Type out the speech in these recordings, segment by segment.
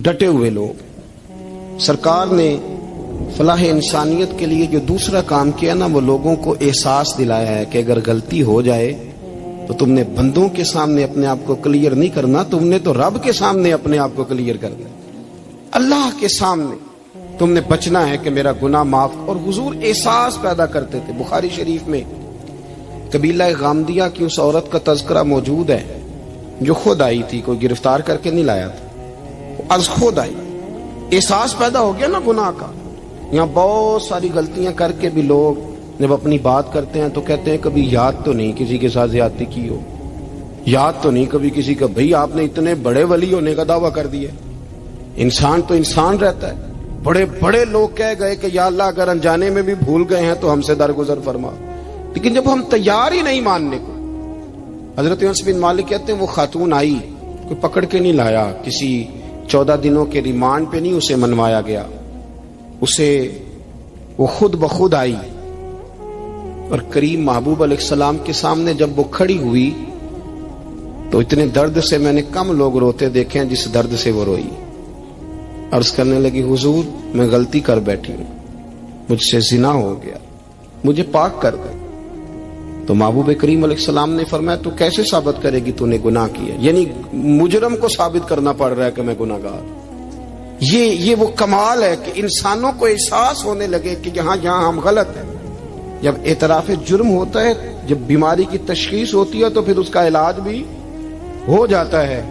ڈٹے ہوئے لوگ. سرکار نے فلاح انسانیت کے لیے جو دوسرا کام کیا نا، وہ لوگوں کو احساس دلایا ہے کہ اگر غلطی ہو جائے تو تم نے بندوں کے سامنے اپنے آپ کو کلیئر نہیں کرنا، تم نے تو رب کے سامنے اپنے آپ کو کلیئر کرنا، اللہ کے سامنے تم نے بچنا ہے کہ میرا گناہ معاف. اور حضور احساس پیدا کرتے تھے. بخاری شریف میں قبیلہ غامدیہ کی اس عورت کا تذکرہ موجود ہے جو خود آئی تھی، کوئی گرفتار کر کے نہیں لایا تھا، از خود آئی. احساس پیدا ہو گیا نا گناہ کا. یہاں بہت ساری غلطیاں کر کے بھی لوگ جب اپنی بات کرتے ہیں تو کہتے ہیں کبھی یاد تو نہیں کسی کے ساتھ زیادتی کی ہو، یاد تو نہیں کبھی کسی کا. بھئی آپ نے اتنے بڑے ولی ہونے کا دعویٰ کر دیا. انسان تو انسان رہتا ہے. بڑے بڑے لوگ کہہ گئے کہ یا اللہ اگر انجانے میں بھی بھول گئے ہیں تو ہم سے درگزر فرما، لیکن جب ہم تیار ہی نہیں ماننے کو. حضرت انس بن مالک کہتے ہیں وہ خاتون آئی، کوئی پکڑ کے نہیں لایا، کسی 14 دنوں کے ریمانڈ پہ نہیں اسے منوایا گیا، اسے وہ خود بخود آئی. اور کریم محبوب علیہ السلام کے سامنے جب وہ کھڑی ہوئی تو اتنے درد سے میں نے کم لوگ روتے دیکھے ہیں جس درد سے وہ روئی. عرض کرنے لگی حضور میں غلطی کر بیٹھی ہوں، مجھ سے زنا ہو گیا، مجھے پاک کر دے. تو محبوب کریم علیہ السلام نے فرمایا تو کیسے ثابت کرے گی تو نے گناہ کیا؟ یعنی مجرم کو ثابت کرنا پڑ رہا ہے کہ میں گناہ گار. یہ وہ کمال ہے کہ انسانوں کو احساس ہونے لگے کہ یہاں ہم غلط ہیں. جب اعتراف جرم ہوتا ہے، جب بیماری کی تشخیص ہوتی ہے تو پھر اس کا علاج بھی ہو جاتا ہے.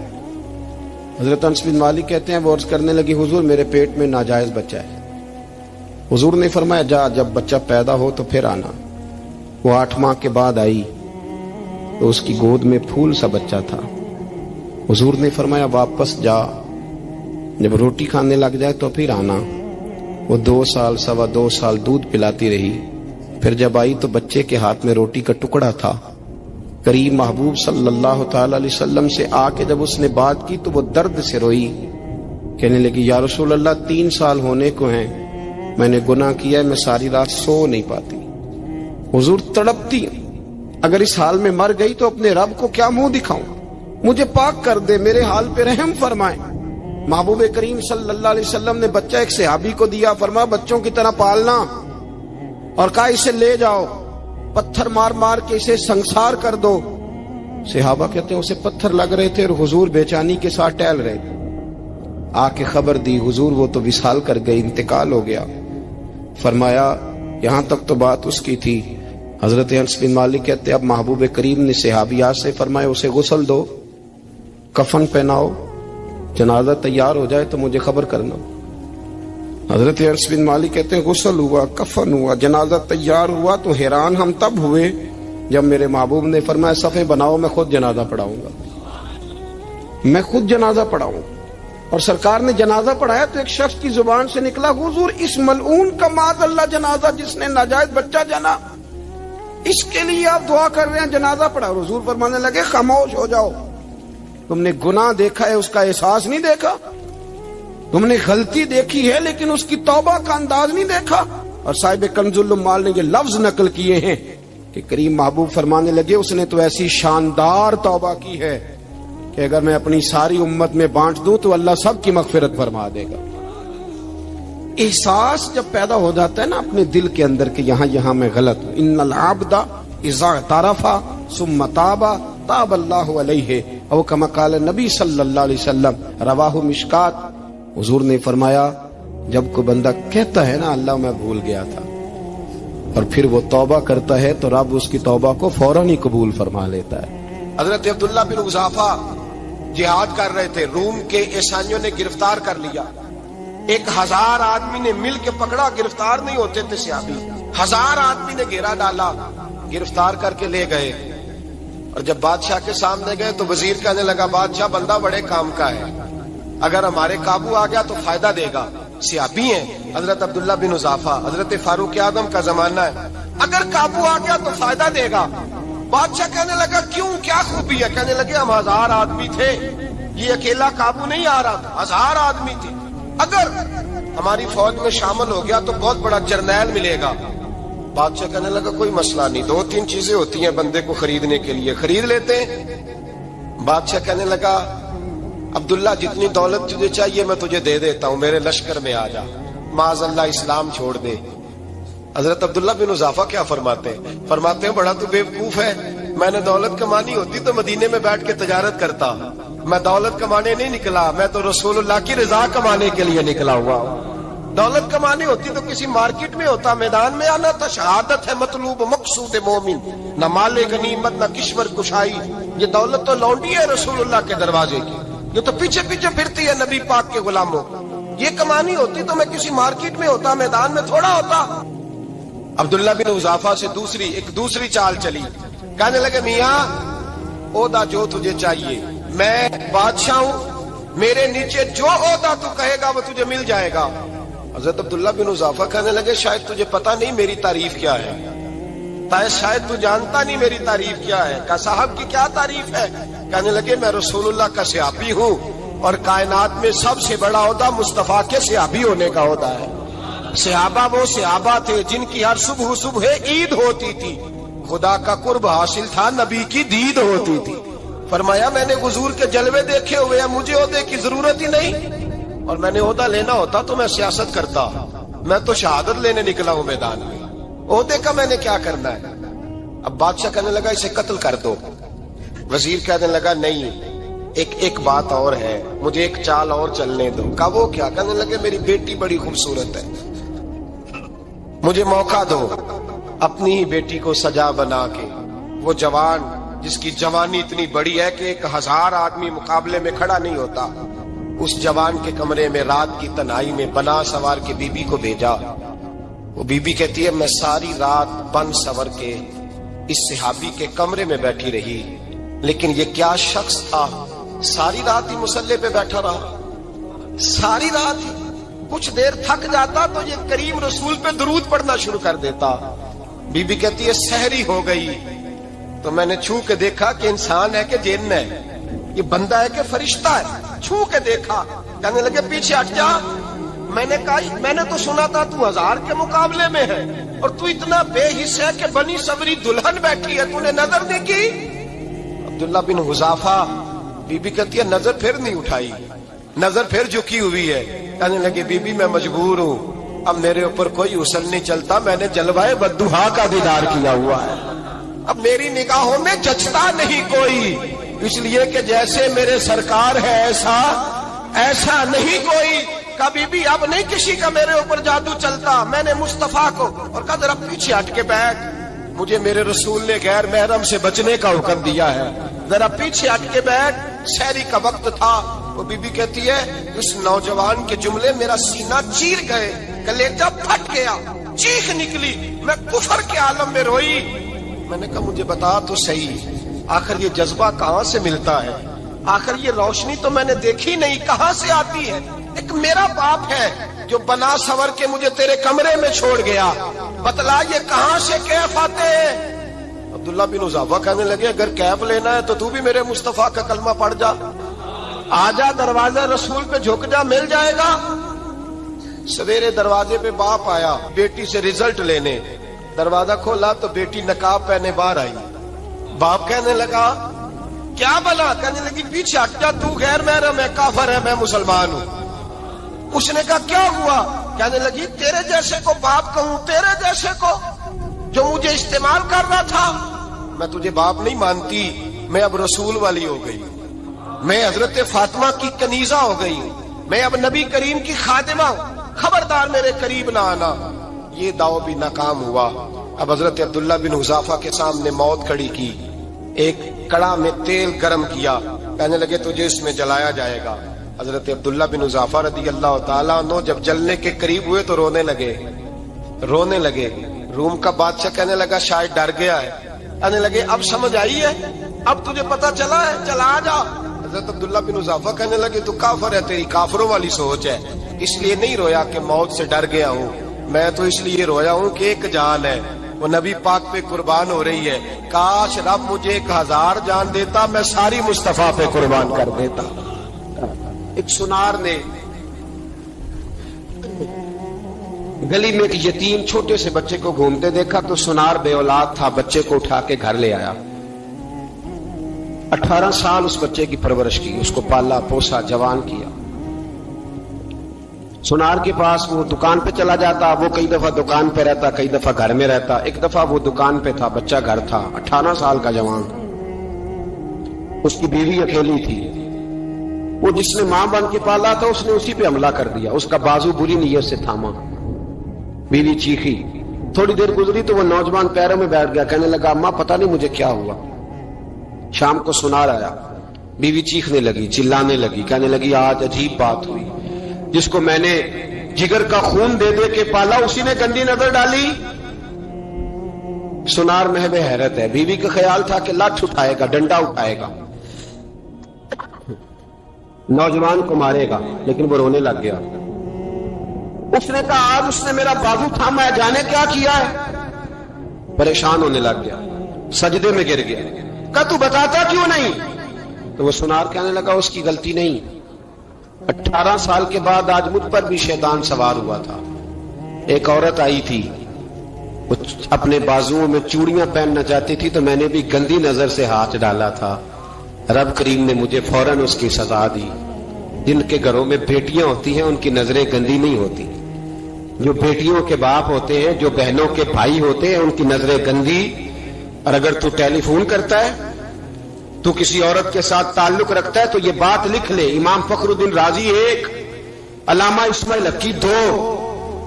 حضرت انس بن مالک کہتے ہیں وہ عرض کرنے لگی حضور میرے پیٹ میں ناجائز بچہ ہے. حضور نے فرمایا جا جب بچہ پیدا ہو تو پھر آنا. وہ 8 ماہ کے بعد آئی تو اس کی گود میں پھول سا بچہ تھا. حضور نے فرمایا واپس جا، جب روٹی کھانے لگ جائے تو پھر آنا. وہ 2 سال 2.25 سال دودھ پلاتی رہی. پھر جب آئی تو بچے کے ہاتھ میں روٹی کا ٹکڑا تھا. کریم محبوب صلی اللہ تعالی علیہ وسلم سے آ کے جب اس نے بات کی تو وہ درد سے روئی، کہنے لگی یا رسول اللہ 3 سال ہونے کو ہیں، میں نے گناہ کیا ہے، میں ساری رات سو نہیں پاتی. حضور تڑپتی، اگر اس حال میں مر گئی تو اپنے رب کو کیا منہ دکھاؤں، مجھے پاک کر دے، میرے حال پہ رحم فرمائے. محبوب کریم صلی اللہ علیہ وسلم نے بچہ ایک صحابی کو دیا، فرمایا بچوں کی طرح پالنا، اور کہا اسے لے جاؤ، پتھر مار مار کے اسے سنسار کر دو. صحابہ کہتے ہیں اسے پتھر لگ رہے تھے اور حضور بےچانی کے ساتھ ٹہل رہے تھے. آ کے خبر دی حضور وہ تو وصال کر گئی، انتقال ہو گیا. فرمایا یہاں تک تو بات اس کی تھی. حضرت انس بن مالک کہتے اب محبوب کریم نے صحابیات سے فرمایا اسے غسل دو، کفن پہناؤ، جنازہ تیار ہو جائے تو مجھے خبر کرنا. حضرت انس بن مالک کہتے ہیں غسل ہوا، کفن ہوا، جنازہ تیار ہوا تو حیران ہم تب ہوئے جب میرے محبوب نے فرمایا صفیں بناؤ، میں خود جنازہ پڑھاؤں گا، میں خود جنازہ پڑھاؤں. اور سرکار نے جنازہ پڑھایا تو ایک شخص کی زبان سے نکلا حضور اس ملعون کا معاذ اللہ جنازہ جس نے ناجائز بچہ جنا، اس کے لیے آپ دعا کر رہے ہیں، جنازہ پڑھا. حضور فرمانے لگے خاموش ہو جاؤ، تم نے گناہ دیکھا ہے، اس کا احساس نہیں دیکھا. تم نے غلطی دیکھی ہے لیکن اس کی توبہ کا انداز نہیں دیکھا. اور صاحب کنز العمال نے یہ لفظ نقل کیے ہیں کہ کریم محبوب فرمانے لگے اس نے تو ایسی شاندار توبہ کی ہے کہ اگر میں اپنی ساری امت میں بانٹ دوں تو اللہ سب کی مغفرت فرما دے گا. احساس جب پیدا ہو جاتا ہے نا اپنے دل کے اندر کہ یہاں میں غلط ہوں. ان العبد اذا اعترف ثم تاب تاب اللہ علیہ او کما قال نبی صلی اللہ علیہ وسلم، رواہ مشکات. حضور نے فرمایا جب کوئی بندہ کہتا ہے نا اللہ میں بھول گیا تھا اور پھر وہ توبہ کرتا ہے تو رب اس کی توبہ کو فوراً ہی قبول فرما لیتا ہے. حضرت عبداللہ بن حذافہ جہاد کر رہے تھے، روم کے عیسائیوں نے گرفتار کر لیا. 1000 آدمی نے مل کے پکڑا، گرفتار نہیں ہوتے تھے صحابی. 1000 آدمی نے گھیرا ڈالا، گرفتار کر کے لے گئے. اور جب بادشاہ کے سامنے گئے تو وزیر کہنے لگا بادشاہ بندہ بڑے کام کا ہے، اگر ہمارے قابو آ گیا تو فائدہ دے گا. صحابی ہیں حضرت عبداللہ بن حذافہ، حضرت فاروق اعظم کا زمانہ ہے، اگر قابو آ گیا تو فائدہ دے گا. بادشاہ کہنے لگا کیوں، کیا خوبی ہے؟ کہنے لگے ہم 1000 آدمی تھے، یہ اکیلا قابو نہیں آ رہا تھا، 1000 آدمی تھے، اگر ہماری فوج میں شامل ہو گیا تو بہت بڑا جرنیل ملے گا. بادشاہ کہنے لگا کوئی مسئلہ نہیں، 2-3 چیزیں ہوتی ہیں بندے کو خریدنے کے لیے، خرید لیتے ہیں. بادشاہ کہنے لگا عبداللہ جتنی دولت تجھے چاہیے میں تجھے دے دیتا ہوں، میرے لشکر میں آ جا، معاذ اللہ اسلام چھوڑ دے۔ حضرت عبداللہ بن حذافہ کیا فرماتے ہیں بڑا تو بیوقوف ہے، میں نے دولت کمانی ہوتی تو مدینے میں بیٹھ کے تجارت کرتا، میں دولت کمانے نہیں نکلا، میں تو رسول اللہ کی رضا کمانے کے لیے نکلا ہوا ہوں۔ دولت کمانی ہوتی تو کسی مارکیٹ میں ہوتا، میدان میں آنا تھا، شہادت ہے مطلوب مقصود مومن، نہ مال غنیمت نہ کشور کشائی، یہ دولت تو لونڈی ہے رسول اللہ کے دروازے کی، یہ تو پیچھے پیچھے پھرتی ہے نبی پاک کے غلاموں، یہ کمانی ہوتی تو میں کسی مارکیٹ میں ہوتا، میدان میں تھوڑا ہوتا۔ عبداللہ بن حذافہ سے دوسری چال چلی، کہنے لگے میاں عہدہ جو تجھے چاہیے، میں بادشاہ ہوں، میرے نیچے جو عہدہ تو کہے گا وہ تجھے مل جائے گا۔ حضرت عبداللہ بن حذافہ کہنے لگے شاید تجھے پتہ نہیں میری تعریف کیا ہے، شاید تو جانتا نہیں میری تعریف کیا ہے۔ کہا صاحب کی کیا تعریف ہے؟ کہنے لگے میں رسول اللہ کا صحابی ہوں اور کائنات میں سب سے بڑا عہدہ مصطفیٰ کے صحابی ہونے کا عہدہ ہے۔ صحابہ وہ صحابہ تھے جن کی ہر صبح عید ہوتی تھی، خدا کا قرب حاصل تھا، نبی کی دید ہوتی تھی۔ فرمایا میں نے حضور کے جلوے دیکھے ہوئے ہیں، مجھے عہدے کی ضرورت ہی نہیں، اور میں نے عہدہ لینا ہوتا تو میں سیاست کرتا، میں تو شہادت لینے نکلا ہوں میدان میں، عہدے کا میں نے کیا کرنا ہے؟ اب بادشاہ کہنے لگا اسے قتل کر دو، وزیر کہنے لگا نہیں ایک بات اور ہے، مجھے ایک چال اور چلنے دو۔ کہا وہ کیا؟ کہنے لگے میری بیٹی بڑی خوبصورت ہے، مجھے موقع دو اپنی ہی بیٹی کو سجا بنا کے، وہ جوان جس کی جوانی اتنی بڑی ہے کہ 1000 آدمی مقابلے میں کھڑا نہیں ہوتا، اس جوان کے کمرے میں رات کی تنہائی میں بنا سوار کے بی بی کو بھیجا۔ وہ بی بی کہتی ہے میں ساری رات بن سور کے اس صحابی کے کمرے میں بیٹھی رہی، لیکن یہ کیا شخص تھا، ساری رات ہی مسلح پہ بیٹھا رہا، ساری رات ہی، کچھ دیر تھک جاتا تو یہ کریم رسول پہ درود پڑھنا شروع کر دیتا۔ بی بی کہتی ہے سحری ہو گئی تو میں نے چھو کے دیکھا کہ انسان ہے کہ جن ہے، یہ بندہ ہے کہ فرشتہ ہے، چھو کے دیکھا۔ کہنے لگے پیچھے ہٹ جا، میں نے کہا میں نے تو سنا تھا تو 1000 کے مقابلے میں ہے اور تو اتنا بے حس ہے کہ بنی صبری دلہن بیٹھی ہے، تو نے نظر نہیں کی؟ عبداللہ بن حذافہ، بی بی کہتی ہے نظر پھر نہیں اٹھائی، نظر پھر جھکی ہوئی ہے۔ کہنے لگے بی بی میں مجبور ہوں، اب میرے اوپر کوئی حسن نہیں چلتا، میں نے جلوائے بدوحا کا دیدار کیا ہوا ہے، اب میری نگاہوں میں جچتا نہیں کوئی، اس لیے کہ جیسے میرے سرکار ہے ایسا نہیں کوئی۔ کبھی بھی اب نہیں کسی کا میرے اوپر جادو چلتا، میں نے مصطفیٰ کو، اور کہا ذرا پیچھے ہٹ کے بیٹھ، مجھے میرے رسول نے غیر محرم سے بچنے کا حکم دیا ہے، ذرا پیچھے ہٹ کے بیٹھ۔ سحری کا وقت تھا، وہ بی بی کہتی ہے اس نوجوان کے جملے میرا سینہ چیر گئے، کلیجہ پھٹ گیا، چیخ نکلی، میں کفر کے عالم میں روئی۔ میں نے کہا مجھے بتا تو صحیح، آخر یہ جذبہ کہاں سے ملتا ہے، آخر یہ روشنی تو میں نے دیکھی نہیں، کہاں سے آتی ہے؟ ایک میرا باپ ہے جو بنا سور کے مجھے تیرے کمرے میں چھوڑ گیا، بتلا یہ کہاں سے کیف آتے ہیں؟ عبداللہ بن حذافہ کہنے لگے اگر کیف لینا ہے تو بھی میرے مصطفیٰ کا کلمہ پڑھ جا، آ جا دروازے رسول پہ جھک جا، مل جائے گا۔ سویرے دروازے پہ باپ آیا بیٹی سے رزلٹ لینے، دروازہ کھولا تو بیٹی نقاب پہنے باہر آئی۔ باپ کہنے لگا کیا بنا؟ کہنے لگی پیچھے ہٹ جا، تو غیر محرم ہے، کافر ہے، میں مسلمان ہوں۔ اس نے کہا کیا ہوا؟ کہنے لگی تیرے جیسے کو باپ کہوں، تیرے جیسے کو جو مجھے استعمال کر رہا تھا، میں تجھے باپ نہیں مانتی، میں اب رسول والی ہو گئی، میں حضرت فاطمہ کی کنیزہ ہو گئی، میں اب نبی کریم کی خادمہ ہوں، خبردار میرے قریب نہ آنا۔ یہ دعو بھی ناکام ہوا۔ اب حضرت عبداللہ بن حذافہ کے سامنے موت کھڑی کی، ایک کڑا میں تیل گرم کیا، کہنے لگے تجھے اس میں جلایا جائے گا۔ حضرت عبداللہ بن حذافہ رضی اللہ تعالیٰ عنہ جب جلنے کے قریب ہوئے تو رونے لگے۔ روم کا بادشاہ کہنے لگا شاید ڈر گیا ہے، کہنے لگے اب سمجھ آئی ہے، اب تجھے پتا چلا ہے، چلا آ جا۔ حضرت عبداللہ بن حذافہ کہنے لگے تو کافر ہے، تیری کافروں والی سوچ ہے، اس لیے نہیں رویا کہ موت سے ڈر گیا ہوں، میں تو اس لیے رویا ہوں کہ ایک جان ہے وہ نبی پاک پہ قربان ہو رہی ہے، کاش رب مجھے 1000 جان دیتا، میں ساری مصطفیٰ پہ قربان کر دیتا۔ ایک سنار نے گلی میں ایک یتیم چھوٹے سے بچے کو گھومتے دیکھا تو سنار بے اولاد تھا، بچے کو اٹھا کے گھر لے آیا۔ 18 سال اس بچے کی پرورش کی، اس کو پالا پوسا جوان کیا۔ سنار کے پاس وہ دکان پہ چلا جاتا، وہ کئی دفعہ دکان پہ رہتا، کئی دفعہ گھر میں رہتا۔ ایک دفعہ وہ دکان پہ تھا، بچہ گھر تھا، 18 سال کا جوان، اس کی بیوی اکیلی تھی۔ وہ جس نے ماں بن کے پالا تھا اس نے اسی پہ حملہ کر دیا، اس کا بازو بری نیت سے تھاما، بیوی چیخی۔ تھوڑی دیر گزری تو وہ نوجوان پیروں میں بیٹھ گیا، کہنے لگا اماں پتہ نہیں مجھے کیا ہوا۔ شام کو سنار آیا، بیوی چیخنے لگی، چلانے لگی، کہنے لگی آج عجیب بات ہوئی، جس کو میں نے جگر کا خون دے دے کے پالا اسی نے گندی نظر ڈالی۔ سنار محو حیرت ہے، بیوی کا خیال تھا کہ لاٹھ اٹھائے گا، ڈنڈا اٹھائے گا، نوجوان کو مارے گا، لیکن وہ رونے لگ گیا۔ اس نے کہا آج اس نے میرا بازو تھاما ہے، جانے کیا کیا ہے۔ پریشان ہونے لگ گیا، سجدے میں گر گیا، کہا تو بتاتا کیوں نہیں؟ تو وہ سنار کہنے لگا اس کی غلطی نہیں، 18 سال کے بعد آج مجھ پر بھی شیطان سوار ہوا تھا۔ ایک عورت آئی تھی، وہ اپنے بازوؤں میں چوڑیاں پہننا چاہتی تھی تو میں نے بھی گندی نظر سے ہاتھ ڈالا تھا، رب کریم نے مجھے فوراً اس کی سزا دی۔ جن کے گھروں میں بیٹیاں ہوتی ہیں ان کی نظریں گندی نہیں ہوتی، جو بیٹیوں کے باپ ہوتے ہیں، جو بہنوں کے بھائی ہوتے ہیں، ان کی نظریں گندی۔ اور اگر تو ٹیلی فون کرتا ہے، تو کسی عورت کے ساتھ تعلق رکھتا ہے تو یہ بات لکھ لے، امام فخر الدین رازی 1، علامہ اسماعیل حقی 2،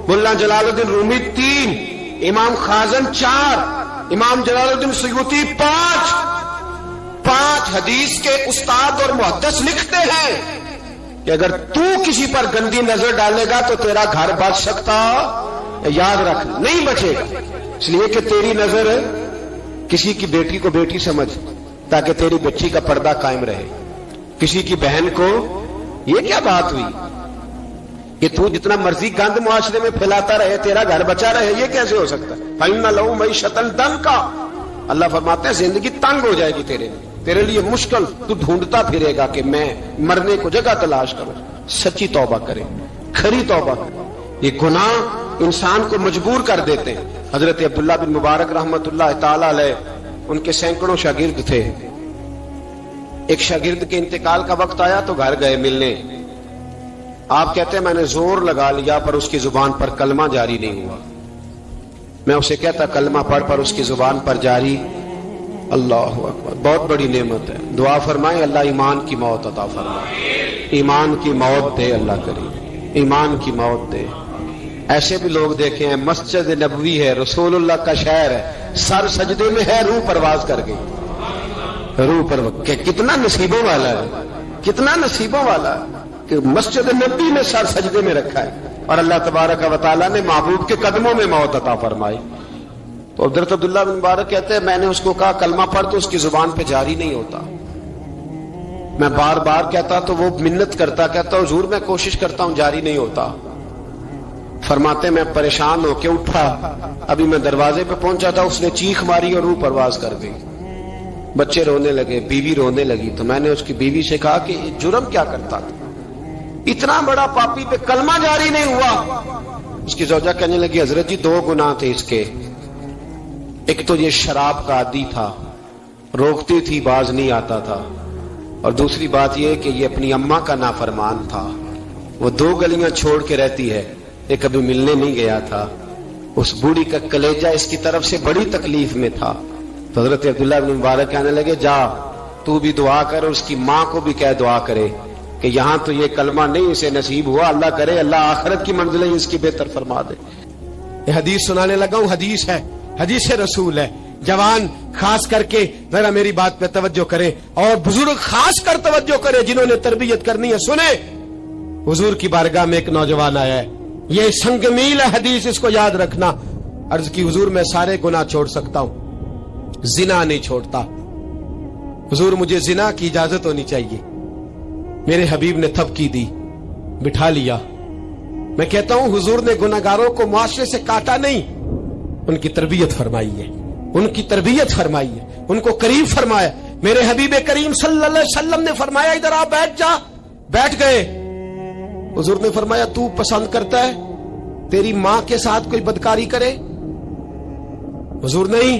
ملا جلال الدین رومی 3، امام خازن 4، امام جلال الدین سیوطی 5 حدیث کے استاد اور محدث لکھتے ہیں کہ اگر تو کسی پر گندی نظر ڈالے گا تو تیرا گھر بچ سکتا، یاد رکھ نہیں بچے گا، اس لیے کہ تیری نظر کسی کی بیٹی کو بیٹی سمجھ تاکہ تیری بچی کا پردہ قائم رہے، کسی کی بہن کو۔ یہ کیا بات ہوئی کہ تو جتنا مرضی گند معاشرے میں پھیلاتا رہے تیرا گھر بچا رہے؟ یہ کیسے ہو سکتا ہے؟ فَإِنَّ لَهُ مَعِيشَةً ضَنْكَ، اللہ فرماتے ہیں زندگی تنگ ہو جائے گی تیرے لیے مشکل، تو ڈھونڈتا پھرے گا کہ میں مرنے کو جگہ تلاش کروں۔ سچی توبہ کرے، کھری توبہ کرے۔ یہ گناہ انسان کو مجبور کر دیتے ہیں۔ حضرت عبداللہ بن مبارک رحمت اللہ تعالی علیہ، ان کے سینکڑوں شاگرد تھے، ایک شاگرد کے انتقال کا وقت آیا تو گھر گئے ملنے۔ آپ کہتے ہیں میں نے زور لگا لیا پر اس کی زبان پر کلمہ جاری نہیں ہوا۔ میں اسے کہتا کلمہ پڑھ پر اس کی زبان پر جاری۔ اللہ اکبر، بہت بڑی نعمت ہے، دعا فرمائیں اللہ ایمان کی موت عطا فرمائے، ایمان کی موت دے اللہ کریم، ایمان کی موت دے۔ ایسے بھی لوگ دیکھے ہیں، مسجد نبوی ہے، رسول اللہ کا شہر ہے، سر سجدے میں ہے، روح پرواز کر گئی، روح پرواز۔ کتنا نصیبوں والا ہے، کتنا نصیبوں والا ہے کہ مسجد نبوی میں سر سجدے میں رکھا ہے اور اللہ تبارک و تعالیٰ نے محبوب کے قدموں میں موت عطا فرمائی۔ تو حضرت عبداللہ بن مبارک کہتے ہیں میں نے اس کو کہا کلمہ پڑھ تو اس کی زبان پہ جاری نہیں ہوتا۔ میں بار بار کہتا تو وہ منت کرتا، کہتا حضور میں کوشش کرتا ہوں جاری نہیں ہوتا۔ فرماتے میں پریشان ہو کے اٹھا، ابھی میں دروازے پہ پہنچا تھا، اس نے چیخ ماری اور روح پرواز کر گئی۔ بچے رونے لگے، بیوی رونے لگی، تو میں نے اس کی بیوی سے کہا کہ جرم کیا کرتا تھا، اتنا بڑا پاپی پہ کلمہ جاری نہیں ہوا۔ اس کی زوجہ کہنے لگی حضرت جی 2 گناہ تھے اس کے، ایک تو یہ شراب کا عادی تھا، روکتی تھی باز نہیں آتا تھا، اور دوسری بات یہ کہ یہ اپنی اماں کا نافرمان تھا، وہ 2 گلیاں چھوڑ کے رہتی ہے، یہ کبھی ملنے نہیں گیا تھا، اس بوڑھی کا کلیجہ اس کی طرف سے بڑی تکلیف میں تھا۔ تو حضرت عبداللہ بن مبارک کہنے لگے جا تو بھی دعا کر، اس کی ماں کو بھی کہہ دعا کرے کہ یہاں تو یہ کلمہ نہیں اسے نصیب ہوا، اللہ کرے اللہ آخرت کی منزلیں اس کی بہتر فرما دے۔ یہ حدیث سنانے لگا ہوں، حدیث ہے، حدیث رسول ہے۔ جوان خاص کر کے ذرا میری بات پہ توجہ کریں، اور بزرگ خاص کر توجہ کریں جنہوں نے تربیت کرنی ہے۔ سنیں، حضور کی بارگاہ میں ایک نوجوان آیا ہے، یہ سنگ میل ہے حدیث، اس کو یاد رکھنا۔ عرض کی حضور میں سارے گناہ چھوڑ سکتا ہوں، زنا نہیں چھوڑتا، حضور مجھے زنا کی اجازت ہونی چاہیے۔ میرے حبیب نے تھپکی دی، بٹھا لیا۔ میں کہتا ہوں حضور نے گناہگاروں کو معاشرے سے کاٹا نہیں، ان کی تربیت فرمائی ہے، ان کی تربیت فرمائی ہے، ان کو قریب فرمایا۔ میرے حبیب کریم صلی اللہ علیہ وسلم نے فرمایا ادھر آ بیٹھ جا، بیٹھ گئے۔ حضور نے فرمایا تو پسند کرتا ہے تیری ماں کے ساتھ کوئی بدکاری کرے؟ حضور نہیں،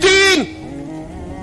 3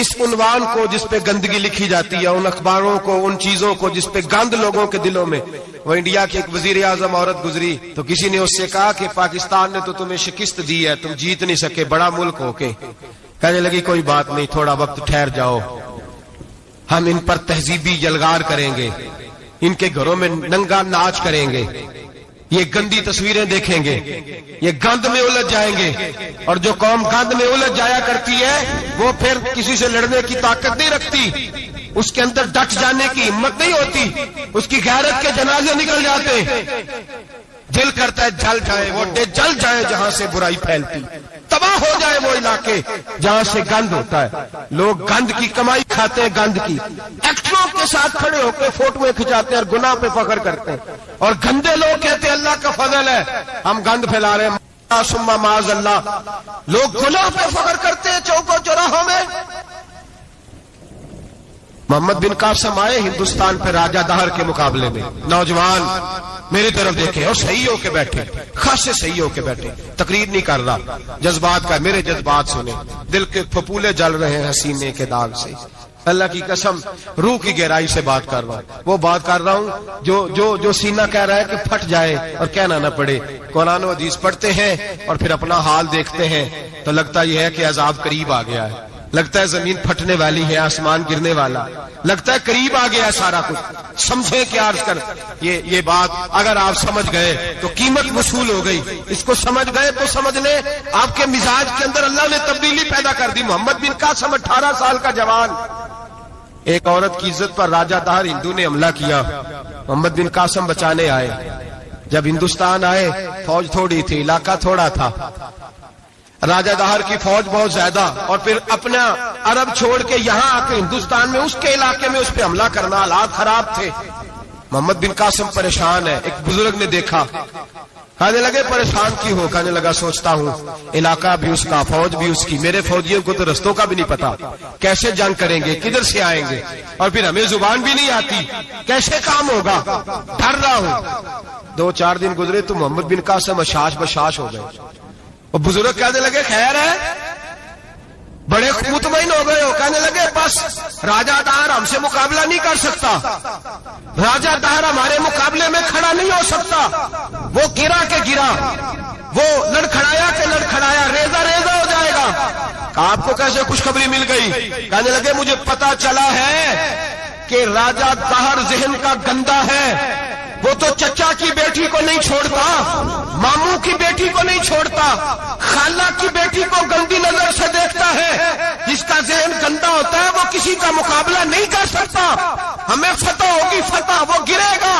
اس عنوان کو جس پہ گندگی لکھی جاتی ہے، ان اخباروں کو، ان چیزوں کو جس پہ گند لوگوں کے دلوں میں. وہ انڈیا کی ایک وزیر اعظم عورت گزری تو کسی نے اس سے کہا کہ پاکستان نے تو تمہیں شکست دی ہے، تم جیت نہیں سکے بڑا ملک ہو کے. کہنے لگی کوئی بات نہیں، تھوڑا وقت ٹھہر جاؤ، ہم ان پر تہذیبی یلغار کریں گے، ان کے گھروں میں ننگا ناچ کریں گے، یہ گندی تصویریں دیکھیں گے، یہ گند میں الجھ جائیں گے. اور جو قوم گند میں الجھ جایا کرتی ہے وہ پھر کسی سے لڑنے کی طاقت نہیں رکھتی، اس کے اندر ڈٹ جانے کی ہمت نہیں ہوتی، اس کی غیرت کے جنازے نکل جاتے. دل کرتا ہے جل جائے وہ جل جائے جہاں سے برائی پھیلتی، تباہ ہو جائے وہ علاقے جہاں سے گند ہوتا ہے. لوگ گند کی کمائی کھاتے ہیں، گند کی. ایکٹروں کے ساتھ کھڑے ہو کے فوٹویں کھنچاتے ہیں اور گناہ پہ فخر کرتے ہیں، اور گندے لوگ کہتے ہیں اللہ کا فضل ہے ہم گند پھیلا رہے ہیں. ثم معاذ اللہ، لوگ گناہ پہ فخر کرتے ہیں چوکوں چوراہوں میں. محمد بن قاسم آئے ہندوستان پہ راجہ دہر کے مقابلے میں، نوجوان میری طرف دیکھیں اور صحیح ہو کے بیٹھے، خاصے صحیح ہو کے بیٹھے، تقریر نہیں کر رہا، جذبات کا. میرے جذبات سنیں، دل کے پھپولے جل رہے ہیں حسینے کے داغ سے. اللہ کی قسم روح کی گہرائی سے بات کر رہا ہوں، وہ بات کر رہا ہوں جو سینہ کہہ رہا ہے کہ پھٹ جائے اور کہنا نہ پڑے. قرآن و حدیث پڑھتے ہیں اور پھر اپنا حال دیکھتے ہیں تو لگتا یہ ہے کہ عذاب قریب آ گیا ہے، لگتا ہے زمین پھٹنے والی ہے، آسمان گرنے والا، لگتا ہے قریب آ گیا ہے سارا کچھ. سمجھے کیا عرض کر یہ بات اگر آپ سمجھ گئے تو قیمت وصول ہو گئی. اس کو سمجھ گئے تو سمجھ لیں آپ کے مزاج کے اندر اللہ نے تبدیلی پیدا کر دی. محمد بن قاسم 18 سال کا جوان، ایک عورت کی عزت پر راجہ دہر ہندو نے حملہ کیا، محمد بن قاسم بچانے آئے. جب ہندوستان آئے فوج تھوڑی تھی، علاقہ تھوڑا تھا، راجہ دہر کی فوج بہت زیادہ، اور پھر اپنا عرب چھوڑ کے یہاں آ کے ہندوستان میں اس کے علاقے میں اس پہ حملہ کرنا، حالات خراب تھے. محمد بن قاسم پریشان ہے. ایک بزرگ نے دیکھا، کہنے لگے پریشان کی ہو؟ کہنے لگا سوچتا ہوں علاقہ بھی اس کا، فوج بھی اس کی، میرے فوجیوں کو تو رستوں کا بھی نہیں پتا، کیسے جنگ کریں گے، کدھر سے آئیں گے، اور پھر ہمیں زبان بھی نہیں آتی، کیسے کام ہوگا، ڈر رہا ہوں. 2-4 دن گزرے تو محمد بن قاسم اشاش بشاش ہو گئے. اور بزرگ کہنے لگے خیر ہے، بڑے مطمئن ہو گئے ہو. کہنے لگے بس راجہ دہر ہم سے مقابلہ نہیں کر سکتا، راجہ دہر ہمارے مقابلے میں کھڑا نہیں ہو سکتا. وہ گرا کے گرا، وہ لڑکھڑایا کے لڑکھڑایا، ریزہ ریزہ ہو جائے گا. آپ کو کیسے خوشخبری مل گئی؟ کہنے لگے مجھے پتا چلا ہے کہ راجہ دہر ذہن کا گندا ہے، وہ تو چچا کی بیٹی کو نہیں چھوڑتا، ماموں کی بیٹی کو نہیں چھوڑتا، خالہ کی بیٹی کو گندی نظر سے دیکھتا ہے. جس کا ذہن گندا ہوتا ہے وہ کسی کا مقابلہ نہیں کر سکتا. ہمیں فتح ہوگی، فتح، وہ گرے گا.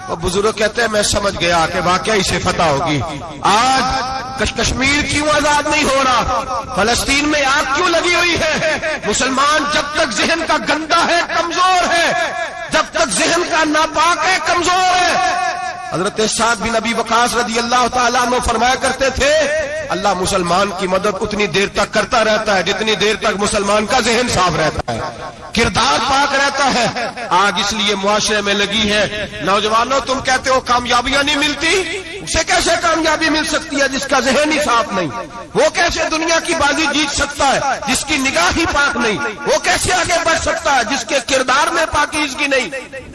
وہ بزرگ کہتے ہیں میں سمجھ گیا کہ واقعی سے فتح ہوگی. آج کشمیر کیوں آزاد نہیں ہو رہا، فلسطین میں آگ کیوں لگی ہوئی ہے؟ مسلمان جب تک ذہن کا گندا ہے کمزور ہے، جب تک ذہن کا ناپاک ہے کمزور ہے. حضرت سعد بن ابی وقاص رضی اللہ تعالیٰ عنہ فرمایا کرتے تھے اللہ مسلمان کی مدد اتنی دیر تک کرتا رہتا ہے جتنی دیر تک مسلمان کا ذہن صاف رہتا ہے، کردار پاک رہتا ہے. آگ اس لیے معاشرے میں لگی ہے. نوجوانوں تم کہتے ہو کامیابیاں نہیں ملتی، اسے کیسے کامیابی مل سکتی ہے جس کا ذہن ہی صاف نہیں؟ وہ کیسے دنیا کی بازی جیت سکتا ہے جس کی نگاہ ہی پاک نہیں؟ وہ کیسے آگے بڑھ سکتا ہے جس کے کردار میں پاکیزگی نہیں؟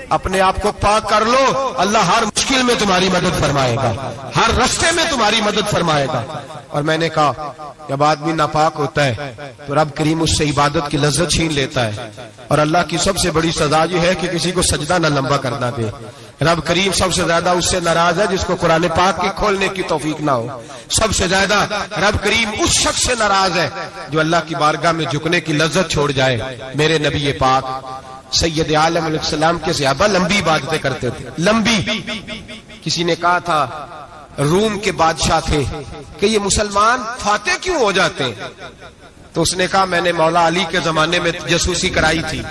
اپنے آپ کو پاک کر لو، اللہ ہر مشکل میں تمہاری مدد فرمائے گا، ہر رستے میں تمہاری مدد فرمائے گا. اور میں نے کہا جب آدمی ناپاک ہوتا ہے تو رب کریم اس سے عبادت کی لذت چھین لیتا ہے. اور اللہ کی سب سے بڑی سزا یہ ہے کہ کسی کو سجدہ نہ لمبا کرنا دے. رب کریم سب سے زیادہ اس سے ناراض ہے جس کو قرآن پاک کے کھولنے کی توفیق نہ ہو. سب سے زیادہ رب کریم اس شخص سے ناراض ہے جو اللہ کی بارگاہ میں جھکنے کی لذت چھوڑ جائے. میرے نبی پاک سید عالم علیہ السلام کے صحابہ لمبی عبادتیں کرتے تھے، لمبی. کسی نے کہا تھا روم کے بادشاہ تھے کہ یہ مسلمان فاتح کیوں ہو جاتے ہیں؟ تو اس نے کہا میں نے مولا علی کے زمانے میں جاسوسی کرائی تھی،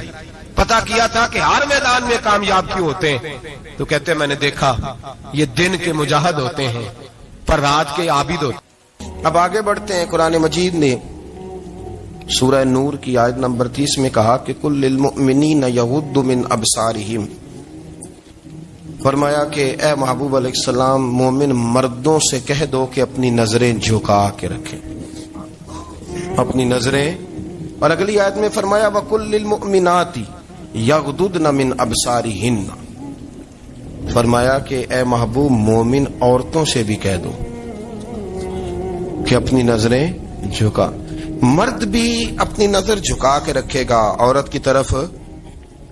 پتا کیا تھا کہ ہر میدان میں کامیاب کیوں ہوتے ہیں. تو کہتے میں نے دیکھا یہ دن کے مجاہد ہوتے ہیں پر رات کے عابد ہوتے ہیں. اب آگے بڑھتے ہیں. قرآن مجید نے سورہ نور کی آیت نمبر 30 میں کہا کہ کل للمؤمنین یغضوا من ابصارہم، فرمایا کہ اے محبوب علیہ السلام مومن مردوں سے کہہ دو کہ اپنی نظریں جھکا کے رکھیں، اپنی نظریں اور اگلی آیت میں فرمایا وَقُلْ لِلْمُؤْمِنَاتِ يَغْضُضْنَ مِنْ أَبْصَارِهِنَّ، فرمایا کہ اے محبوب مومن عورتوں سے بھی کہہ دو کہ اپنی نظریں جھکا. مرد بھی اپنی نظر جھکا کے رکھے گا عورت کی طرف،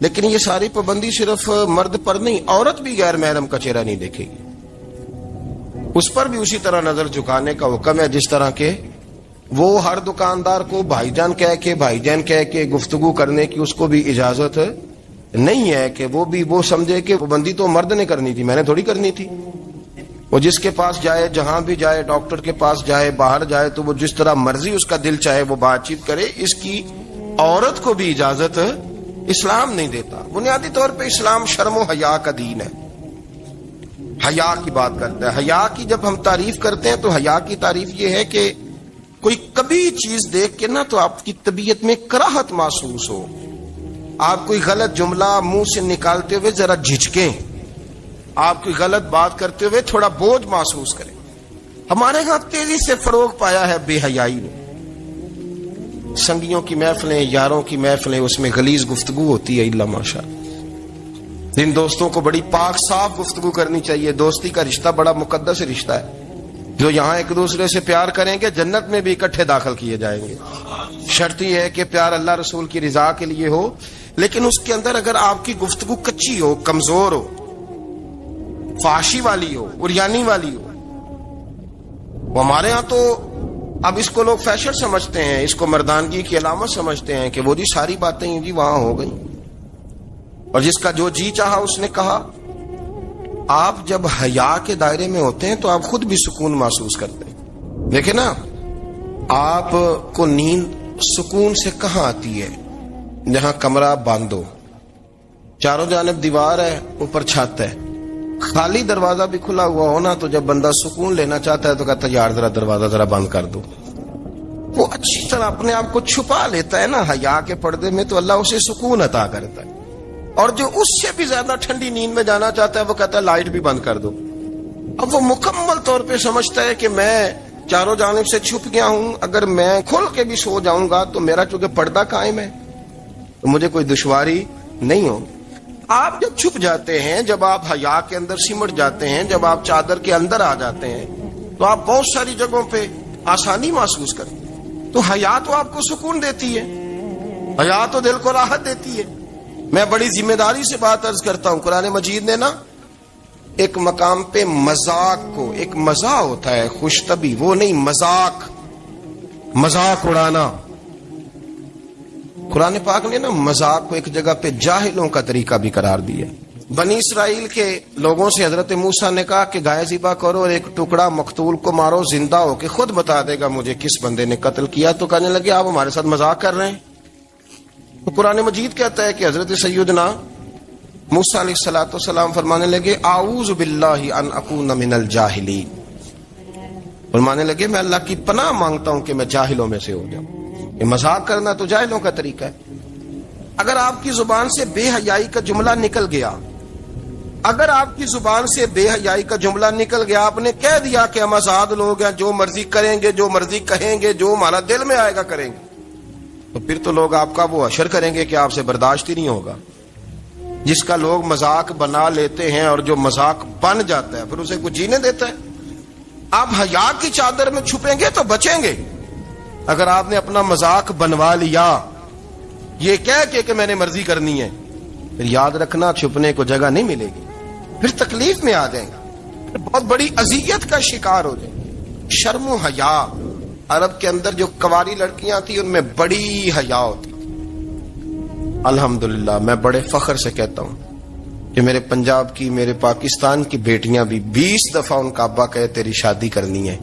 لیکن یہ ساری پابندی صرف مرد پر نہیں، عورت بھی غیر محرم کا چہرہ نہیں دیکھے گی، اس پر بھی اسی طرح نظر جھکانے کا حکم ہے جس طرح کے وہ ہر دکاندار کو بھائی جان کہہ کے گفتگو کرنے کی اس کو بھی اجازت نہیں ہے کہ وہ بھی وہ سمجھے کہ پابندی تو مرد نے کرنی تھی، میں نے تھوڑی کرنی تھی. وہ جس کے پاس جائے، جہاں بھی جائے، ڈاکٹر کے پاس جائے، باہر جائے، تو وہ جس طرح مرضی اس کا دل چاہے وہ بات چیت کرے، اس کی عورت کو بھی اجازت اسلام نہیں دیتا. بنیادی طور پہ اسلام شرم و حیا کا دین ہے، حیا کی بات کرتا ہے. حیا کی جب ہم تعریف کرتے ہیں تو حیا کی تعریف یہ ہے کہ کوئی کبھی چیز دیکھ کے نا تو آپ کی طبیعت میں کراہت محسوس ہو، آپ کوئی غلط جملہ منہ سے نکالتے ہوئے ذرا جھجکیں، آپ کوئی غلط بات کرتے ہوئے تھوڑا بوجھ محسوس کریں. ہمارے ہاں تیزی سے فروغ پایا ہے بے حیائی نے. سنگیوں کی محفلیں، یاروں کی محفلیں، اس میں غلیظ گفتگو ہوتی ہے الا ماشاء. جن دوستوں کو بڑی پاک صاف گفتگو کرنی چاہیے. دوستی کا رشتہ بڑا مقدس رشتہ ہے، جو یہاں ایک دوسرے سے پیار کریں گے جنت میں بھی اکٹھے داخل کیے جائیں گے. شرط یہ ہے کہ پیار اللہ رسول کی رضا کے لیے ہو، لیکن اس کے اندر اگر آپ کی گفتگو کچی ہو، کمزور ہو، فحاشی والی ہو، عریانی والی ہو. وہ ہمارے ہاں تو اب اس کو لوگ فیشن سمجھتے ہیں، اس کو مردانگی کی علامت سمجھتے ہیں کہ وہ جی ساری باتیں جی وہاں ہو گئی، اور جس کا جو جی چاہا اس نے کہا. آپ جب حیا کے دائرے میں ہوتے ہیں تو آپ خود بھی سکون محسوس کرتے ہیں. دیکھیں نا، آپ کو نیند سکون سے کہاں آتی ہے؟ جہاں کمرہ بند ہو، چاروں جانب دیوار ہے، اوپر چھت ہے، خالی دروازہ بھی کھلا ہوا ہونا تو جب بندہ سکون لینا چاہتا ہے تو کہتا ہے یار ذرا دروازہ ذرا بند کر دو. وہ اچھی طرح اپنے آپ کو چھپا لیتا ہے نا حیا کے پردے میں، تو اللہ اسے سکون عطا کرتا ہے. اور جو اس سے بھی زیادہ ٹھنڈی نیند میں جانا چاہتا ہے وہ کہتا ہے لائٹ بھی بند کر دو. اب وہ مکمل طور پہ سمجھتا ہے کہ میں چاروں جانب سے چھپ گیا ہوں، اگر میں کھل کے بھی سو جاؤں گا تو میرا چونکہ پردہ قائم ہے تو مجھے کوئی دشواری نہیں ہو. آپ جب چھپ جاتے ہیں، جب آپ حیا کے اندر سمٹ جاتے ہیں، جب آپ چادر کے اندر آ جاتے ہیں تو آپ بہت ساری جگہوں پہ آسانی محسوس کرتے ہیں. تو حیا تو آپ کو سکون دیتی ہے، حیا تو دل کو راحت دیتی ہے. میں بڑی ذمہ داری سے بات عرض کرتا ہوں، قرآن مجید نے نا ایک مقام پہ مذاق کو، ایک مزاح ہوتا ہے خوش طبی، وہ نہیں مذاق اڑانا. قرآن پاک نے نا مذاق کو ایک جگہ پہ جاہلوں کا طریقہ بھی قرار دیا. بنی اسرائیل کے لوگوں سے حضرت موسیٰ نے کہا کہ گائے ذبح کرو اور ایک ٹکڑا مقتول کو مارو، زندہ ہو کے خود بتا دے گا مجھے کس بندے نے قتل کیا. تو کہنے لگے آپ ہمارے ساتھ مذاق کر رہے ہیں. تو قرآن مجید کہتا ہے کہ حضرت سیدنا موسیٰ علیہ السلام فرمانے لگے اعوذ باللہ ان اکون من الجاہلین. فرمانے لگے میں اللہ کی پناہ مانگتا ہوں کہ میں جاہلوں میں سے ہو جاؤں. یہ مذاق کرنا تو جاہلوں کا طریقہ ہے. اگر آپ کی زبان سے بے حیائی کا جملہ نکل گیا، اگر آپ کی زبان سے بے حیائی کا جملہ نکل گیا، آپ نے کہہ دیا کہ ہم آزاد لوگ ہیں، جو مرضی کریں گے، جو مرضی کہیں گے، جو ہمارا دل میں آئے گا کریں گے، تو پھر تو لوگ آپ کا وہ حشر کریں گے کہ آپ سے برداشت ہی نہیں ہوگا. جس کا لوگ مذاق بنا لیتے ہیں اور جو مذاق بن جاتا ہے پھر اسے کچھ جینے دیتا ہے. آپ حیا کی چادر میں چھپیں گے تو بچیں گے. اگر آپ نے اپنا مذاق بنوا لیا یہ کہہ کے کہ میں نے مرضی کرنی ہے، پھر یاد رکھنا چھپنے کو جگہ نہیں ملے گی، پھر تکلیف میں آ جائیں گا، پھر بہت بڑی اذیت کا شکار ہو جائیں گے. شرم و حیا، عرب کے اندر جو کنواری لڑکیاں تھیں ان میں بڑی حیا ہوتی. الحمدللہ میں بڑے فخر سے کہتا ہوں کہ میرے پنجاب کی، میرے پاکستان کی بیٹیاں بھی 20 دفعہ ان کا ابا کہے تیری شادی کرنی ہے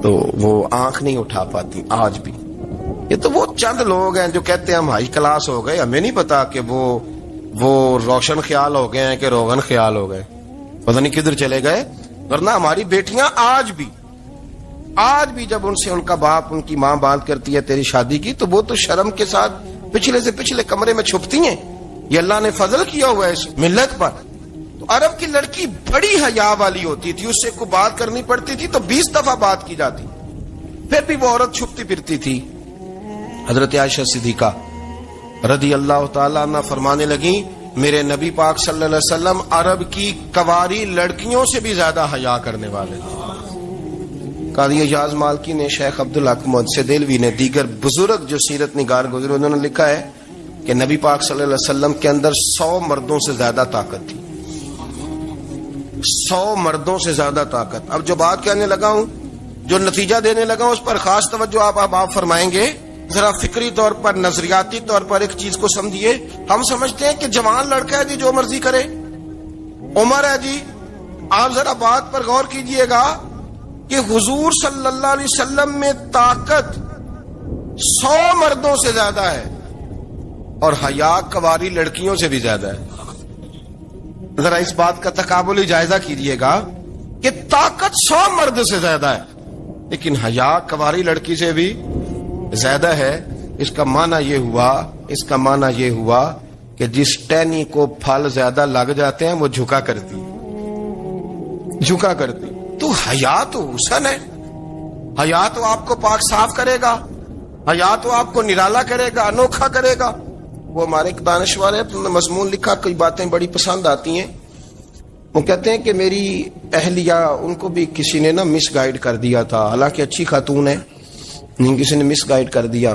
تو وہ آنکھ نہیں اٹھا پاتی آج بھی. یہ تو وہ چند لوگ ہیں جو کہتے ہیں ہم ہائی کلاس ہو گئے، ہمیں نہیں پتا کہ وہ روشن خیال ہو گئے ہیں کہ روغن خیال ہو گئے، پتہ نہیں کدھر چلے گئے. ورنہ ہماری بیٹیاں آج بھی جب ان سے ان کا باپ، ان کی ماں بات کرتی ہے تیری شادی کی تو وہ تو شرم کے ساتھ پچھلے سے پچھلے کمرے میں چھپتی ہیں. یہ اللہ نے فضل کیا ہوا ہے اس ملت پر. تو عرب کی لڑکی بڑی حیا والی ہوتی تھی، اس سے کوئی بات کرنی پڑتی تھی تو 20 دفعہ بات کی جاتی، پھر بھی وہ عورت چھپتی پھرتی تھی. حضرت عائشہ صدیقہ رضی اللہ تعالیٰ عنہ فرمانے لگیں میرے نبی پاک صلی اللہ علیہ وسلم عرب کی کواری لڑکیوں سے بھی زیادہ حیا کرنے والے تھے۔ قاضی اعجاز مالکی نے، شیخ عبدالحق محدث دہلوی نے، دیگر بزرگ جو سیرت نگار گزرے انہوں نے لکھا ہے کہ نبی پاک صلی اللہ علیہ وسلم کے اندر 100 مردوں سے زیادہ طاقت تھی، 100 مردوں سے زیادہ طاقت۔ اب جو بات کہنے لگا ہوں، جو نتیجہ دینے لگا ہوں، اس پر خاص توجہ آپ فرمائیں گے۔ ذرا فکری طور پر، نظریاتی طور پر ایک چیز کو سمجھیے۔ ہم سمجھتے ہیں کہ جوان لڑکا ہے جی جو مرضی کرے، عمر ہے جی۔ آپ ذرا بات پر غور کیجئے گا کہ حضور صلی اللہ علیہ وسلم میں طاقت 100 مردوں سے زیادہ ہے اور حیا کواری لڑکیوں سے بھی زیادہ ہے۔ ذرا اس بات کا تقابلی جائزہ کیجئے گا کہ طاقت 100 مرد سے زیادہ ہے لیکن حیا کواری لڑکی سے بھی زیادہ ہے۔ اس کا معنی یہ ہوا کہ جس ٹہنی کو پھل زیادہ لگ جاتے ہیں وہ جھکا کرتی۔ تو حیا تو حسن ہے، حیا تو آپ کو پاک صاف کرے گا، حیا تو آپ کو نرالا کرے گا، انوکھا کرے گا۔ وہ ہمارے ایک دانشور ہے، انہوں نے مضمون لکھا، کئی باتیں بڑی پسند آتی ہیں۔ وہ کہتے ہیں کہ میری اہلیہ، ان کو بھی کسی نے مس گائیڈ کر دیا تھا، حالانکہ اچھی خاتون ہے، کسی نے مس گائیڈ کر دیا۔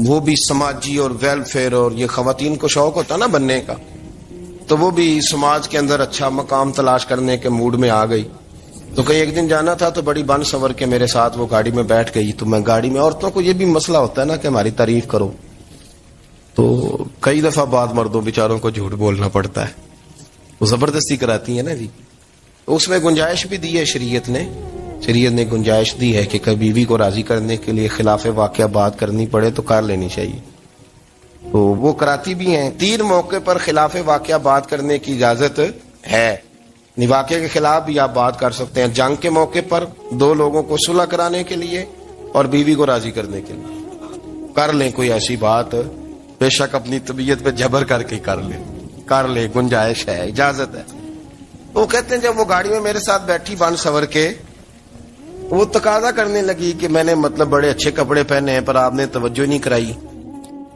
وہ بھی سماجی اور ویلفیئر اور یہ خواتین کو شوق ہوتا نا بننے کا، تو وہ بھی سماج کے اندر اچھا مقام تلاش کرنے کے موڈ میں آ گئی۔ تو کہیں ایک دن جانا تھا تو بڑی بن سور کے میرے ساتھ وہ گاڑی میں بیٹھ گئی۔ تو میں گاڑی میں، عورتوں کو یہ بھی مسئلہ ہوتا ہے نا کہ ہماری تعریف کرو، تو کئی دفعہ بعد مردوں بیچاروں کو جھوٹ بولنا پڑتا ہے، وہ زبردستی کراتی ہیں نا جی۔ تو اس میں گنجائش بھی دی ہے شریعت نے گنجائش دی ہے کہ کبھی بیوی کو راضی کرنے کے لیے خلاف واقعہ بات کرنی پڑے تو کر لینی چاہیے، تو وہ کراتی بھی ہیں۔ 3 موقع پر خلاف واقعہ بات کرنے کی اجازت ہے، واقعے کے خلاف بھی آپ بات کر سکتے ہیں۔ جنگ کے موقع پر 2 لوگوں کو صلح کرانے کے لیے اور بیوی کو راضی کرنے کے لیے کر لیں کوئی ایسی بات، بے شک اپنی طبیعت پہ جبر کر کے کر لیں، گنجائش ہے، اجازت ہے۔ وہ کہتے ہیں جب وہ گاڑی میں میرے ساتھ بیٹھی بن سور کے، وہ تقاضا کرنے لگی کہ میں نے بڑے اچھے کپڑے پہنے ہیں پر آپ نے توجہ نہیں کرائی۔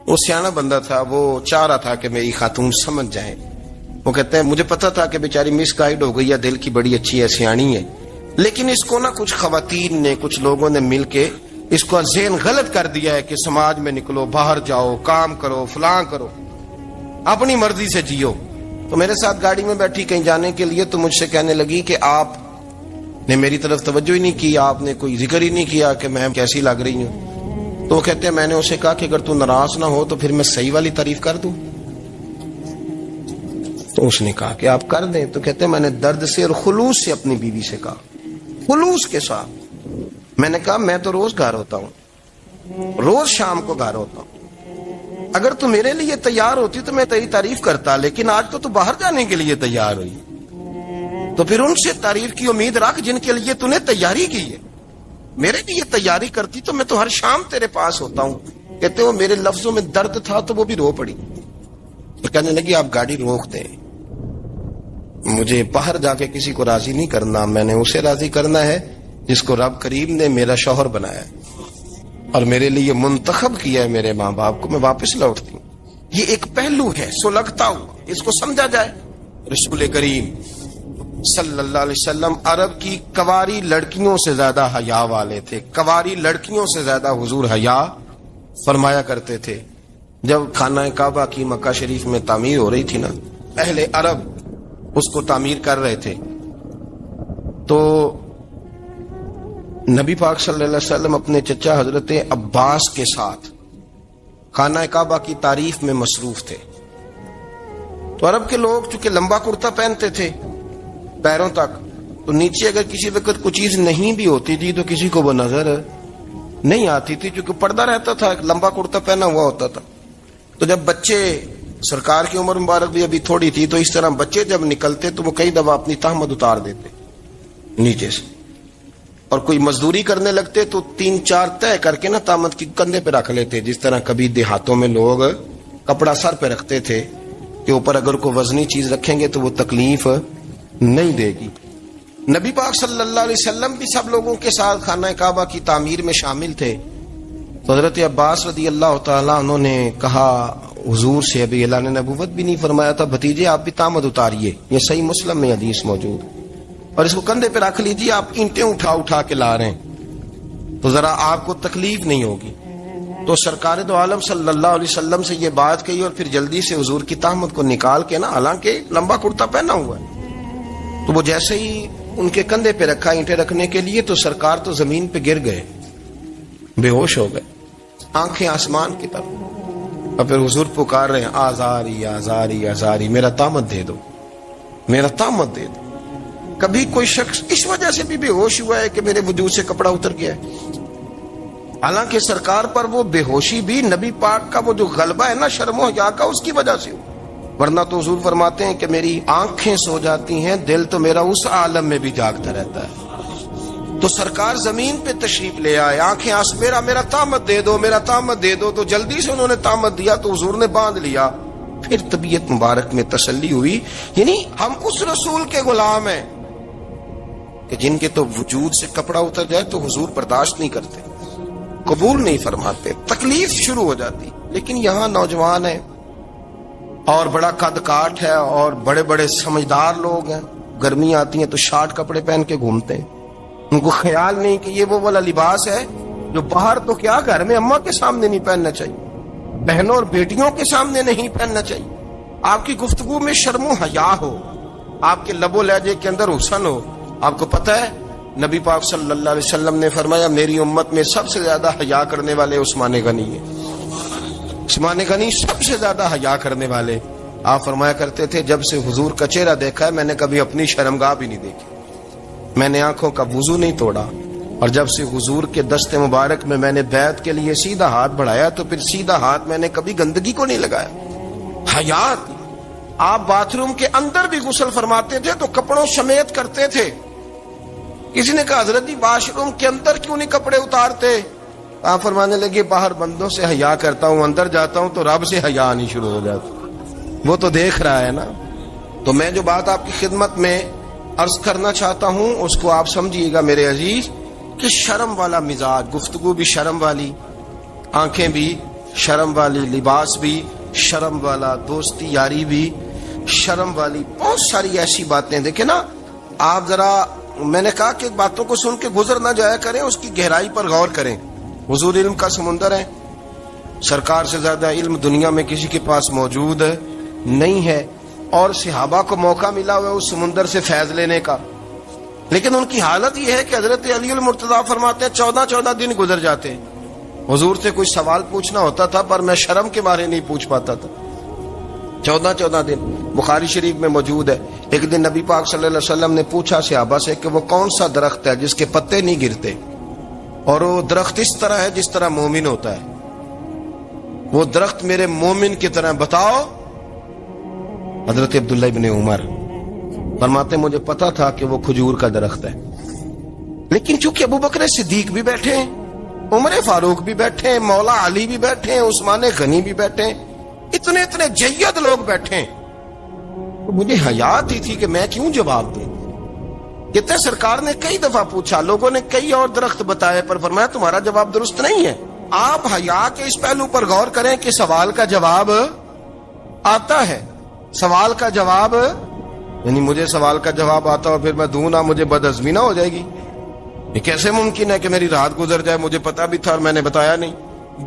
وہ سیاںا بندہ تھا، وہ چاہ رہا تھا کہ میری خاتون سمجھ جائیں۔ وہ کہتے ہیں مجھے پتا تھا کہ بیچاری مس گائیڈ ہو گئی ہے، دل کی بڑی اچھی ہے، سیانی ہے، لیکن اس کو کچھ خواتین نے، کچھ لوگوں نے مل کے اس کو ذہن غلط کر دیا ہے کہ سماج میں نکلو، باہر جاؤ، کام کرو، فلاں کرو، اپنی مرضی سے جیو۔ تو میرے ساتھ گاڑی میں بیٹھی کہیں جانے کے لیے، تو مجھ سے کہنے لگی کہ آپ نے میری طرف توجہ ہی نہیں کی، آپ نے کوئی ذکر ہی نہیں کیا کہ میں کیسی لگ رہی ہوں۔ تو وہ کہتے ہیں میں نے اسے کہا کہ اگر تو ناراض نہ ہو تو پھر میں صحیح والی تعریف کر دوں۔ تو اس نے کہا کہ آپ کر دیں۔ تو کہتے ہیں میں نے درد سے اور خلوص سے اپنی بیوی سے کہا، خلوص کے ساتھ میں نے کہا میں تو روز گھر ہوتا ہوں، روز شام کو گھر ہوتا ہوں، اگر تو میرے لیے تیار ہوتی تو میں تیری تعریف کرتا، لیکن آج تو باہر جانے کے لیے تیار ہوئی، تو پھر ان سے تعریف کی امید رکھ جن کے لیے تو نے تیاری کی ہے۔ میرے لیے تیاری کرتی تو میں تو ہر شام تیرے پاس ہوتا ہوں۔ کہتے وہ میرے لفظوں میں درد تھا تو وہ بھی رو پڑی، تو کہنے لگی آپ گاڑی روک دیں، مجھے باہر جا کے کسی کو راضی نہیں کرنا، میں نے اسے راضی کرنا ہے جس کو رب کریم نے میرا شوہر بنایا اور میرے لیے منتخب کیا ہے، میرے ماں باپ کو، میں واپس لوٹتی ہوں۔ یہ ایک پہلو ہے سلگتا ہوا، اس کو سمجھا جائے۔ رسول کریم صلی اللہ علیہ وسلم عرب کی کواری لڑکیوں سے زیادہ حیا والے تھے، کواری لڑکیوں سے زیادہ حضور حیا فرمایا کرتے تھے۔ جب خانہ کعبہ کی مکہ شریف میں تعمیر ہو رہی تھی نا، اہل عرب اس کو تعمیر کر رہے تھے، تو نبی پاک صلی اللہ علیہ وسلم اپنے چچا حضرت عباس کے ساتھ خانہ کعبہ کی تعریف میں مصروف تھے۔ تو عرب کے لوگ چونکہ لمبا کرتا پہنتے تھے پیروں تک، تو نیچے اگر کسی وقت کوئی چیز نہیں بھی ہوتی تھی تو کسی کو وہ نظر نہیں آتی تھی، چونکہ پردہ رہتا تھا، ایک لمبا کرتا پہنا ہوا ہوتا تھا۔ تو جب بچے، سرکار کی عمر مبارک بھی ابھی تھوڑی تھی، تو اس طرح بچے جب نکلتے تو وہ کئی دفعہ اپنی تہمت اتار دیتے نیچے سے، اور کوئی مزدوری کرنے لگتے تو 3-4 طے کر کے نا تہمت کی کندھے پہ رکھ لیتے، جس طرح کبھی دیہاتوں میں لوگ کپڑا سر پہ رکھتے تھے کہ اوپر اگر کوئی وزنی چیز رکھیں گے تو وہ تکلیف نہیں دے گی۔ نبی پاک صلی اللہ علیہ وسلم بھی سب لوگوں کے ساتھ خانہ کعبہ کی تعمیر میں شامل تھے۔ تو حضرت عباس رضی اللہ تعالیٰ عنہ نے کہا حضور سے، ابھی اللہ نے نبوت بھی نہیں فرمایا تھا، بھتیجے آپ بھی تامد اتاریے، یہ صحیح مسلم میں حدیث موجود، اور اس کو کندھے پہ رکھ لیجیے، آپ اینٹیں اٹھا اٹھا کے لا رہے ہیں تو ذرا آپ کو تکلیف نہیں ہوگی۔ تو سرکار دو عالم صلی اللہ علیہ وسلم سے یہ بات کہی، اور پھر جلدی سے حضور کی تامد کو نکال کے نا، حالانکہ لمبا کرتا پہنا ہوا ہے، تو وہ جیسے ہی ان کے کندھے پہ رکھا اینٹیں رکھنے کے لیے، تو سرکار تو زمین پہ گر گئے، بے ہوش ہو گئے، آنکھیں آسمان کی طرف، اور پھر حضور پکار رہے ہیں، آزاری آزاری آزاری، میرا تامد دے دو، میرا تامد دے دو۔ کبھی کوئی شخص اس وجہ سے بھی بے ہوش ہوا ہے کہ میرے وجود سے کپڑا اتر گیا ہے؟ حالانکہ سرکار پر وہ بے ہوشی بھی نبی پاک کا وہ جو غلبہ ہے نا شرم و حیا کا، اس کی وجہ سے ہو، ورنہ تو حضور فرماتے ہیں کہ میری آنکھیں سو جاتی ہیں، دل تو میرا اس عالم میں بھی جاگتا رہتا ہے۔ تو سرکار زمین پہ تشریف لے آئے، آنکھیں میرا تامد دے دو، میرا تامد دے دو، تو جلدی سے انہوں نے تامد دیا، تو حضور نے باندھ لیا۔ پھر طبیعت مبارک میں تسلی ہوئی، یعنی ہم اس رسول کے غلام ہیں کہ جن کے تو وجود سے کپڑا اتر جائے تو حضور برداشت نہیں کرتے، قبول نہیں فرماتے، تکلیف شروع ہو جاتی۔ لیکن یہاں نوجوان ہیں اور بڑا قد کاٹ ہے اور بڑے بڑے سمجھدار لوگ ہیں، گرمی آتی ہیں تو شارٹ کپڑے پہن کے گھومتے ہیں، ان کو خیال نہیں کہ یہ وہ والا لباس ہے جو باہر تو کیا گھر میں اماں کے سامنے نہیں پہننا چاہیے، بہنوں اور بیٹیوں کے سامنے نہیں پہننا چاہیے۔ آپ کی گفتگو میں شرم و حیا ہو، آپ کے لب و لہجے کے اندر حسن ہو۔ آپ کو پتہ ہے نبی پاک صلی اللہ علیہ وسلم نے فرمایا میری امت میں سب سے زیادہ حیا کرنے والے عثمان غنی ہیں، عثمان غنی سب سے زیادہ حیا کرنے والے۔ آپ فرمایا کرتے تھے جب سے حضور کا چہرہ دیکھا ہے میں نے کبھی اپنی شرمگاہ بھی نہیں دیکھی، میں نے آنکھوں کا وضو نہیں توڑا، اور جب سے حضور کے دست مبارک میں نے بیعت کے لیے سیدھا ہاتھ بڑھایا تو پھر سیدھا ہاتھ میں نے کبھی گندگی کو نہیں لگایا۔ حیات۔ آپ باتھ روم کے اندر بھی غسل فرماتے تھے تو کپڑوں سمیت کرتے تھے۔ کسی نے کہا حضرت جی واش روم کے اندر کیوں نہیں کپڑے اتارتے؟ آپ فرمانے لگے باہر بندوں سے حیا کرتا ہوں، اندر جاتا ہوں تو رب سے حیا آنی شروع ہو جاتی، وہ تو دیکھ رہا ہے نا۔ تو میں جو بات آپ کی خدمت میں عرض کرنا چاہتا ہوں اس کو آپ سمجھیے گا میرے عزیز، کہ شرم والا مزاج، گفتگو بھی شرم والی، آنکھیں بھی شرم والی، لباس بھی شرم والا، دوستی یاری بھی شرم والی، بہت ساری ایسی باتیں۔ دیکھیں نا آپ ذرا، میں نے کہا کہ باتوں کو سن کے گزر نہ جایا کریں، اس کی گہرائی پر غور کریں۔ حضور علم کا سمندر ہے، سرکار سے زیادہ علم دنیا میں کسی کے پاس موجود نہیں ہے، اور صحابہ کو موقع ملا ہوا ہے اس سمندر سے فیض لینے کا، لیکن ان کی حالت یہ ہے کہ حضرت علی المرتضیٰ فرماتے ہیں 14 دن گزر جاتے ہیں، حضور سے کوئی سوال پوچھنا ہوتا تھا پر میں شرم کے بارے نہیں پوچھ پاتا تھا۔ 14 دن بخاری شریف میں موجود ہے۔ ایک دن نبی پاک صلی اللہ علیہ وسلم نے پوچھا صحابہ سے کہ وہ کون سا درخت ہے جس کے پتے نہیں گرتے، اور وہ درخت اس طرح ہے جس طرح مومن ہوتا ہے، وہ درخت میرے مومن کی طرح بتاؤ۔ حضرت عبداللہ ابن عمر فرماتے مجھے پتا تھا کہ وہ کھجور کا درخت ہے، لیکن چونکہ ابو بکر صدیق بھی بیٹھے ہیں، عمر فاروق بھی بیٹھے ہیں، مولا علی بھی بیٹھے ہیں، عثمان غنی بھی بیٹھے ہیں، اتنے جید لوگ بیٹھے ہیں، تو مجھے حیا آتی تھی کہ میں کیوں جواب دوں۔ کہتے سرکار نے کئی دفعہ پوچھا، لوگوں نے کئی اور درخت بتائے، پر فرمایا تمہارا جواب درست نہیں ہے۔ آپ حیا کے اس پہلو پر غور کریں کہ سوال کا جواب آتا ہے، سوال کا جواب، یعنی مجھے سوال کا جواب آتا اور پھر میں دوں نہ، مجھے بدہضمی نہ ہو جائے گی؟ یہ کیسے ممکن ہے کہ میری رات گزر جائے، مجھے پتا بھی تھا اور میں نے بتایا نہیں؟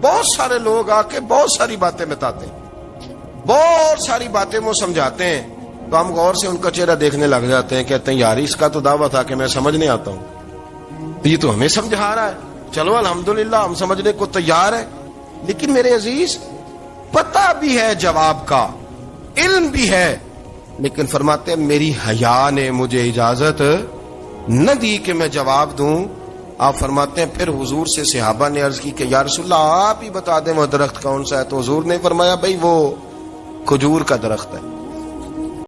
بہت سارے لوگ آ کے بہت ساری باتیں بتاتے ہیں، بہت ساری باتیں وہ سمجھاتے ہیں، تو ہم غور سے ان کا چہرہ دیکھنے لگ جاتے ہیں، کہتے ہیں یار اس کا تو دعویٰ تھا کہ میں سمجھنے آتا ہوں، یہ تو ہمیں سمجھا رہا ہے، چلو الحمدللہ ہم سمجھنے کو تیار ہیں۔ لیکن میرے عزیز پتہ بھی ہے جواب کا، علم بھی ہے، لیکن فرماتے ہیں میری حیا نے مجھے اجازت نہ دی کہ میں جواب دوں۔ آپ فرماتے ہیں پھر حضور سے صحابہ نے عرض کی کہ یا رسول اللہ آپ ہی بتا دیں وہ درخت کون سا ہے، تو حضور نے فرمایا بھائی وہ کھجور کا درخت ہے۔